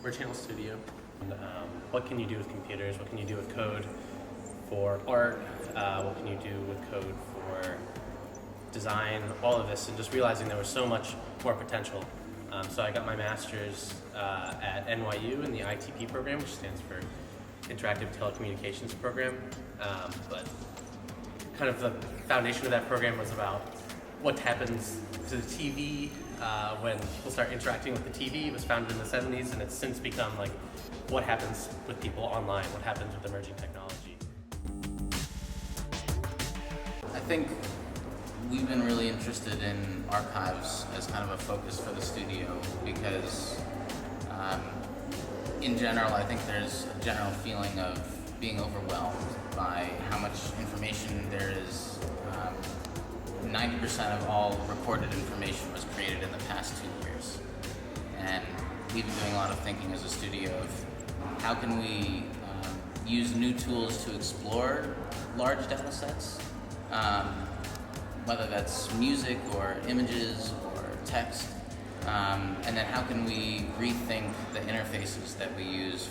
We're a channel studio. What can you do with computers? What can you do with code for art? What can you do with code for design? All of this, and just realizing there was so much more potential. So I got my master's at NYU in the ITP program, which stands for Interactive Telecommunications Program. But kind of the foundation of that program was about what happens to the TV when people start interacting with the TV. It was founded in the 70s, and it's since become like what happens with people online, what happens with emerging technology. I think we've been really interested in archives as kind of a focus for the studio because in general, I think there's a general feeling of being overwhelmed by how much information there is. 90% of all recorded information was created in the past 2 years. And we've been doing a lot of thinking as a studio of how can we use new tools to explore large data sets, whether that's music or images or text, and then how can we rethink the interfaces that we use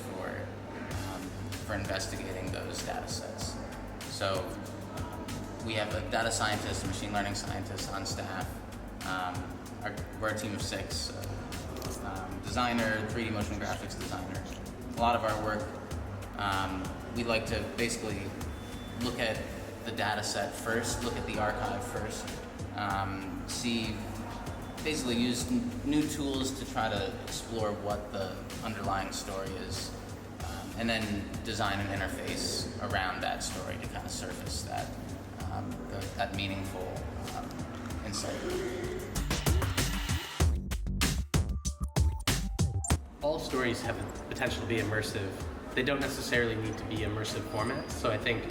for investigating those data sets. So we have a data scientist, a machine learning scientist on staff. We're a team of 6, designer, 3D motion graphics designer. A lot of our work, we like to basically look at the data set first, look at the archive first, basically use new tools to try to explore what the underlying story is, and then design an interface around that story to kind of surface that meaningful insight. All stories have the potential to be immersive. They don't necessarily need to be immersive formats. So I think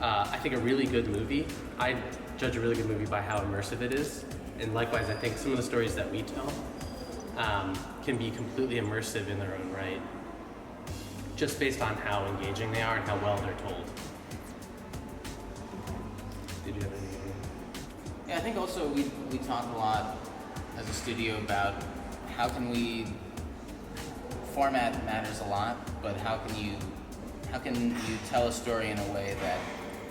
a really good movie, I judge a really good movie by how immersive it is. And likewise, I think some of the stories that we tell can be completely immersive in their own right, just based on how engaging they are and how well they're told. Did you have anything? Yeah, I think also we talk a lot as a studio about how can we, format matters a lot, but how can you tell a story in a way that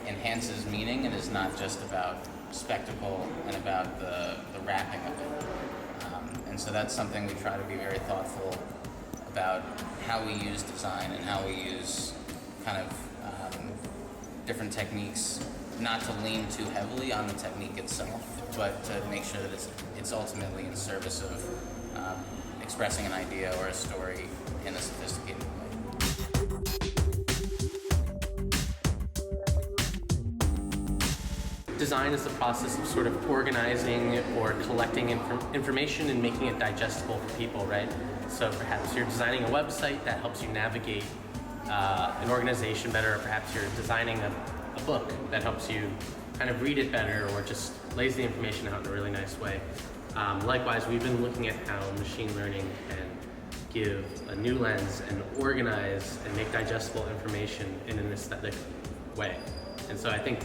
enhances meaning and is not just about spectacle and about the wrapping of it. And so that's something we try to be very thoughtful about how we use design and how we use kind of different techniques, not to lean too heavily on the technique itself, but to make sure that it's ultimately in service of expressing an idea or a story in a sophisticated way. Design is the process of sort of organizing or collecting information and making it digestible for people, right? So perhaps you're designing a website that helps you navigate an organization better, or perhaps you're designing a book that helps you kind of read it better or just lays the information out in a really nice way. Likewise, we've been looking at how machine learning can give a new lens and organize and make digestible information in an aesthetic way. And so I think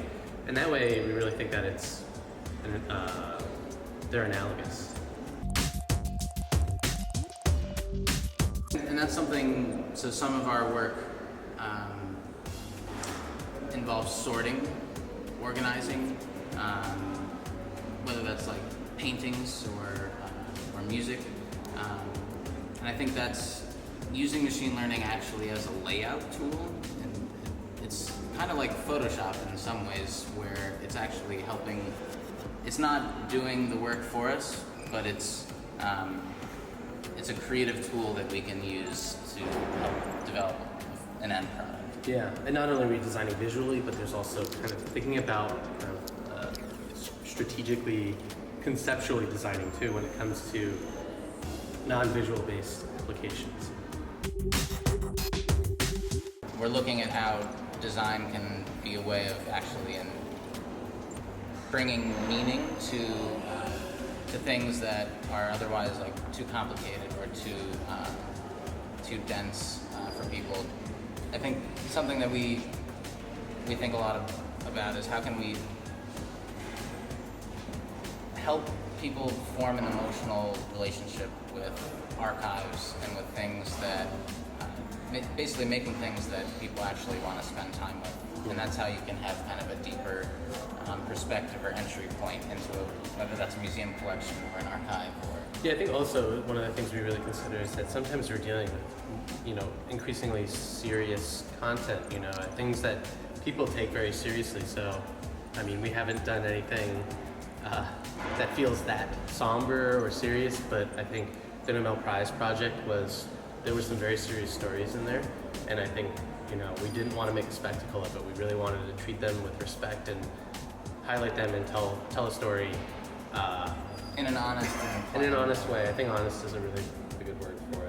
in that way, we really think that they're analogous. And that's something, so some of our work involves sorting, organizing, whether that's like paintings or music. And I think that's using machine learning actually as a layout tool. And it's kind of like Photoshop in some ways, where it's actually helping. It's not doing the work for us, but it's a creative tool that we can use to help develop an end product. Yeah, and not only redesigning visually, but there's also kind of thinking about strategically, conceptually designing too when it comes to non-visual based applications. We're looking at how design can be a way of actually bringing meaning to things that are otherwise like too complicated or too dense for people. I think something that we think a lot about is how can we help people form an emotional relationship with archives and with things that, basically making things that people actually want to spend time with. And that's how you can have kind of a deeper perspective or entry point into whether that's a museum collection or an archive or... Yeah, I think also one of the things we really consider is that sometimes we're dealing with, increasingly serious content, things that people take very seriously. So, I mean, we haven't done anything that feels that somber or serious, but I think the Nobel Prize project there were some very serious stories in there, and I think, we didn't want to make a spectacle of it. We really wanted to treat them with respect and highlight them and tell a story in an honest way. I think honest is a really good word for it.